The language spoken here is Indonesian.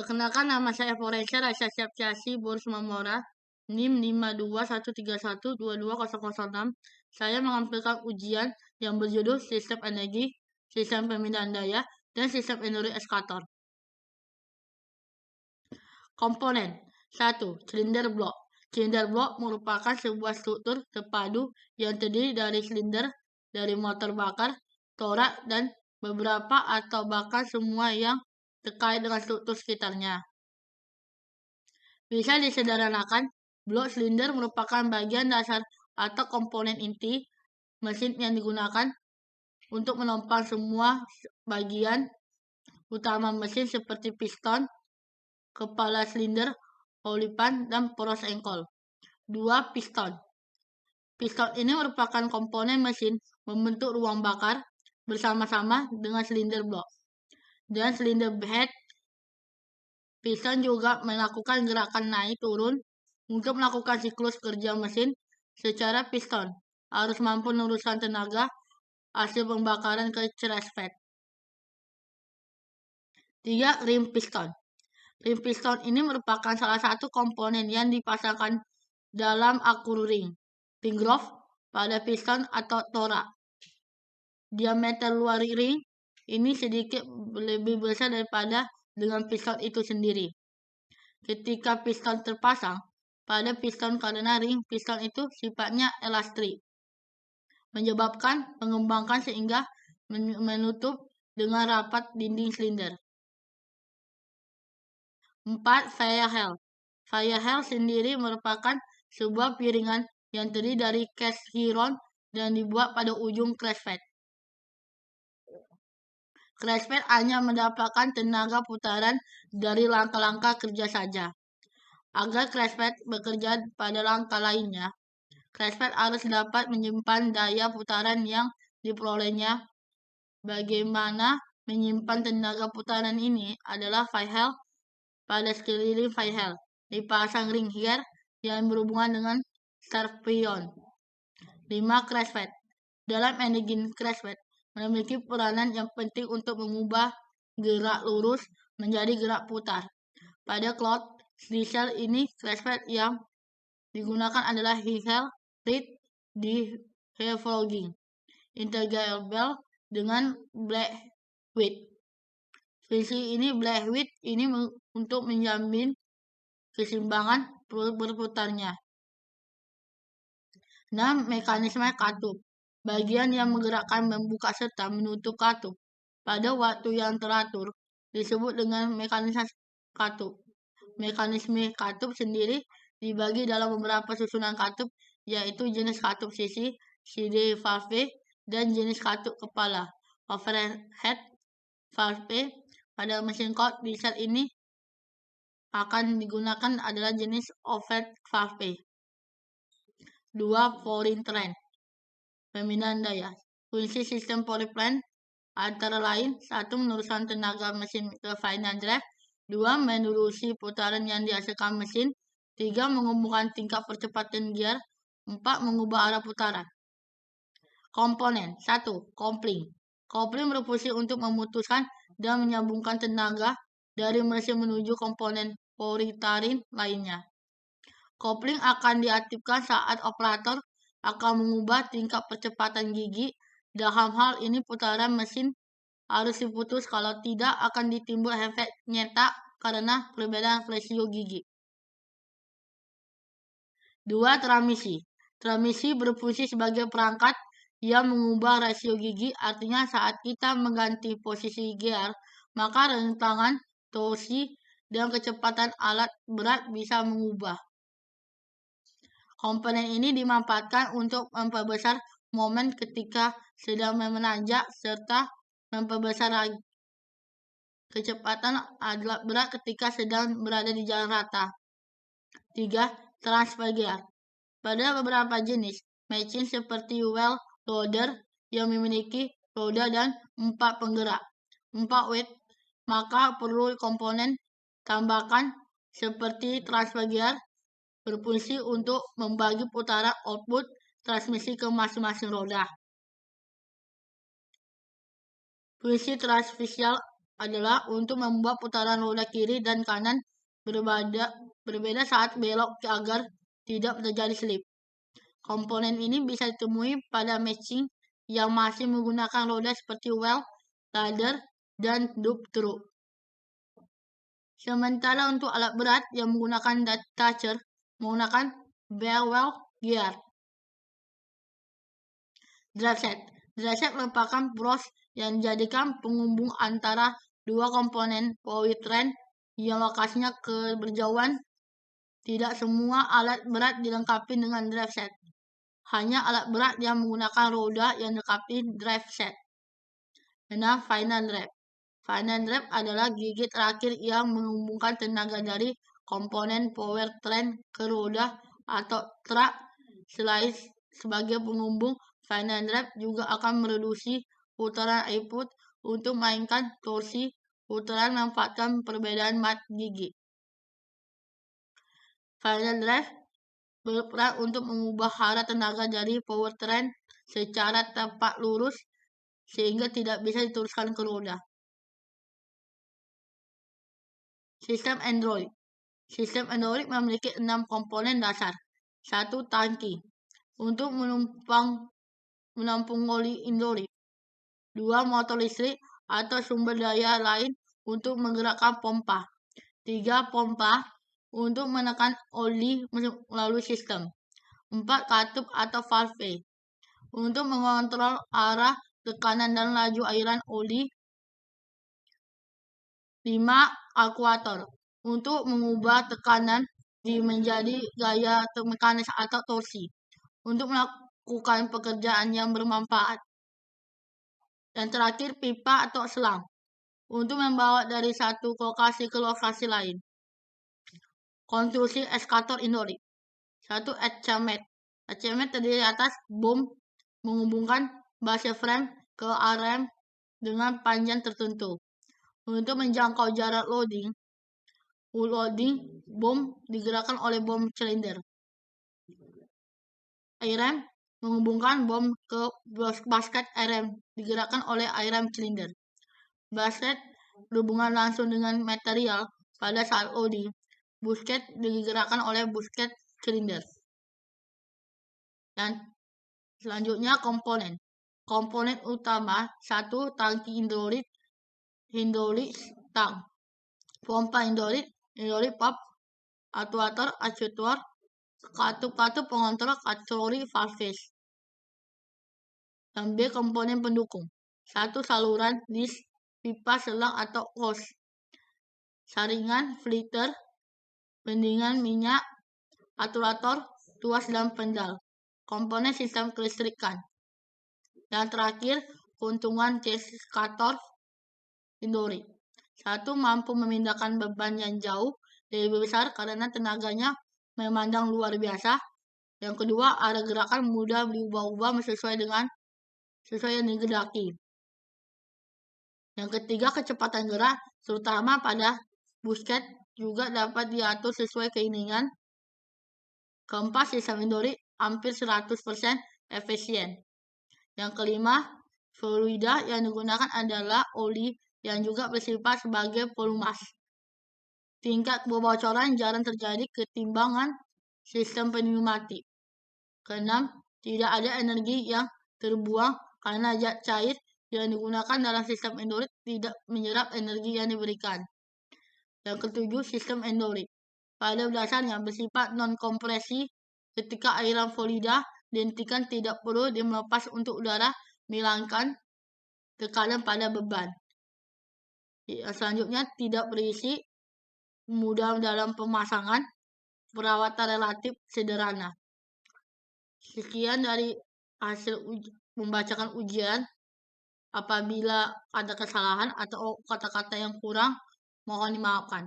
Perkenalkan, nama saya Forensa Rasyasya Boris Mamora, NIM 5213122006. Saya mengampilkan ujian yang berjudul Sistem Energi, Sistem Pemindahan Daya, dan Sistem Energi Eskator. Komponen 1. Silinder blok. Silinder blok merupakan sebuah struktur terpadu yang terdiri dari silinder, dari motor bakar, torak, dan beberapa atau bahkan semua yang terkait dengan struktur sekitarnya. Bisa disederhanakan, blok silinder merupakan bagian dasar atau komponen inti mesin yang digunakan untuk menopang semua bagian utama mesin seperti piston, kepala silinder, paulipan, dan poros engkol. 2. Piston. Piston ini merupakan komponen mesin membentuk ruang bakar bersama-sama dengan silinder blok. Dan silinder head, piston juga melakukan gerakan naik turun untuk melakukan siklus kerja mesin secara piston harus mampu meneruskan tenaga hasil pembakaran ke crankcase. 3. Rim piston. Rim piston ini merupakan salah satu komponen yang dipasangkan dalam akur ring groove pada piston atau torak. Diameter luar ring ini sedikit lebih besar daripada dengan piston itu sendiri. Ketika piston terpasang pada piston karena ring piston itu sifatnya elastik, menyebabkan pengembangan sehingga menutup dengan rapat dinding silinder. 4. Firehell. Firehell sendiri merupakan sebuah piringan yang terdiri dari cast iron dan dibuat pada ujung crankcase. Crankcase hanya mendapatkan tenaga putaran dari langkah-langkah kerja saja. Agar crankcase bekerja pada langkah lainnya, crankcase harus dapat menyimpan daya putaran yang diperolehnya. Bagaimana menyimpan tenaga putaran ini adalah firehell. Pada sekeliling firehell dipasang ring gear yang berhubungan dengan starpion. 5. Crankcase. Dalam engine crankcase memiliki peranan yang penting untuk mengubah gerak lurus menjadi gerak putar. Pada cloud diesel ini crankcase yang digunakan adalah Hessel Reed developing integrable dengan Blackwood. Fungsi ini Blackwood ini untuk menjamin keseimbangan berputarnya. 6. Mekanisme katup. Bagian yang menggerakkan, membuka, serta menutup katup pada waktu yang teratur disebut dengan mekanisme katup. Mekanisme katup sendiri dibagi dalam beberapa susunan katup, yaitu jenis katup sisi, CD valve, dan jenis katup kepala, overhead valve. Pada mesin cloud diesel ini akan digunakan adalah jenis overhead valve. 2. Pouring train. Pemindahan daya. Fungsi sistem pouring train antara lain: 1. Meneruskan tenaga mesin ke final drive. 2. Menerusi putaran yang dihasilkan mesin. 3. Mengubahkan tingkat percepatan gear. 4. Mengubah arah putaran. Komponen 1. Coupling. Coupling berfungsi untuk memutuskan dan menyambungkan tenaga dari mesin menuju komponen pouring lainnya. Coupling akan diaktifkan saat operator akan mengubah tingkat percepatan gigi. Dalam hal ini putaran mesin harus diputus, kalau tidak akan ditimbul efek nyetak karena perbedaan rasio gigi. 2. Transmisi. Transmisi berfungsi sebagai perangkat yang mengubah rasio gigi, artinya saat kita mengganti posisi gear, maka rentangan, torsi, dan kecepatan alat berat bisa mengubah. Komponen ini dimanfaatkan untuk memperbesar momen ketika sedang menanjak serta memperbesar kecepatan alat berat ketika sedang berada di jalan rata. 3. Transfer gear. Pada beberapa jenis mesin seperti wheel loader yang memiliki roda dan 4 penggerak, 4 weight, maka perlu komponen tambahan seperti transfer gear berfungsi untuk membagi putaran output transmisi ke masing-masing roda. Fungsi transmisial adalah untuk membuat putaran roda kiri dan kanan berbeda saat belok agar tidak terjadi slip. Komponen ini bisa ditemui pada matching yang masih menggunakan roda seperti well, ladder, dan dump truck. Sementara untuk alat berat yang menggunakan toucher menggunakan bear well gear. Drive set. Drive set merupakan bros yang dijadikan penghubung antara dua komponen powertrain yang lokasinya berjauhan. Tidak semua alat berat dilengkapi dengan drive set. Hanya alat berat yang menggunakan roda yang dilengkapi drive set. 6. Final drive. Final drive adalah gigi terakhir yang menghubungkan tenaga dari komponen powertrain ke roda atau truk. Selain sebagai penghubung, final drive juga akan mereduksi putaran output untuk mainkan torsi putaran memanfaatkan perbedaan mat gigi. Final drive berperan untuk mengubah arah tenaga dari powertrain secara tepat lurus sehingga tidak bisa diteruskan ke roda. Sistem Android. Sistem Android memiliki 6 komponen dasar. 1. Tangki untuk menampung oli Android. 2. Motor listrik atau sumber daya lain untuk menggerakkan pompa. 3. Pompa untuk menekan oli melalui sistem. 4. Katup atau valve untuk mengontrol arah, tekanan, dan laju aliran oli. 5. Akuator untuk mengubah tekanan menjadi gaya mekanis atau torsi untuk melakukan pekerjaan yang bermanfaat. Dan terakhir, pipa atau selang untuk membawa dari satu lokasi ke lokasi lain. Konstruksi eskator Android. 1. Attachment. Attachment terdiri atas bom menghubungkan base frame ke arm dengan panjang tertentu. Untuk menjangkau jarak loading, bom digerakkan oleh bom silinder. Arm menghubungkan bom ke basket arm digerakkan oleh arm silinder. Basket berhubungan langsung dengan material pada saat loading. Basket digerakkan oleh basket silinder. Dan selanjutnya komponen. Komponen utama 1. Tangki hidrolik tang, pompa hidrolik pump, aktuator, katup pengontrol, kategori valves. Dan B. Komponen pendukung. 1. Saluran, disk, pipa, selang atau hose, saringan, filter, pendingin minyak, aktuator, tuas, dan pedal. Komponen sistem kelistrikan. Dan terakhir, keuntungan eskator Android. 1. Mampu memindahkan beban yang jauh lebih besar karena tenaganya memandang luar biasa. Yang kedua, arah gerakan mudah diubah-ubah sesuai yang digedaki. Yang ketiga, kecepatan gerak terutama pada busket juga dapat diatur sesuai keinginan. Keempat, sistem Android hampir 100% efisien. Yang kelima, fluida yang digunakan adalah oli yang juga bersifat sebagai pelumas. Tingkat kebocoran jarang terjadi ketimbangan sistem pneumatik. Keenam, tidak ada energi yang terbuang karena zat cair yang digunakan dalam sistem Android tidak menyerap energi yang diberikan. Yang ketujuh, sistem Android pada dasarnya bersifat non-kompresi. Ketika aliran fluida dihentikan, tidak perlu dilepas untuk udara menghilangkan tekanan pada beban. Selanjutnya, tidak berisi, mudah dalam pemasangan, perawatan relatif sederhana. Sekian dari hasil membacakan ujian. Apabila ada kesalahan atau kata-kata yang kurang, mohon dimaafkan.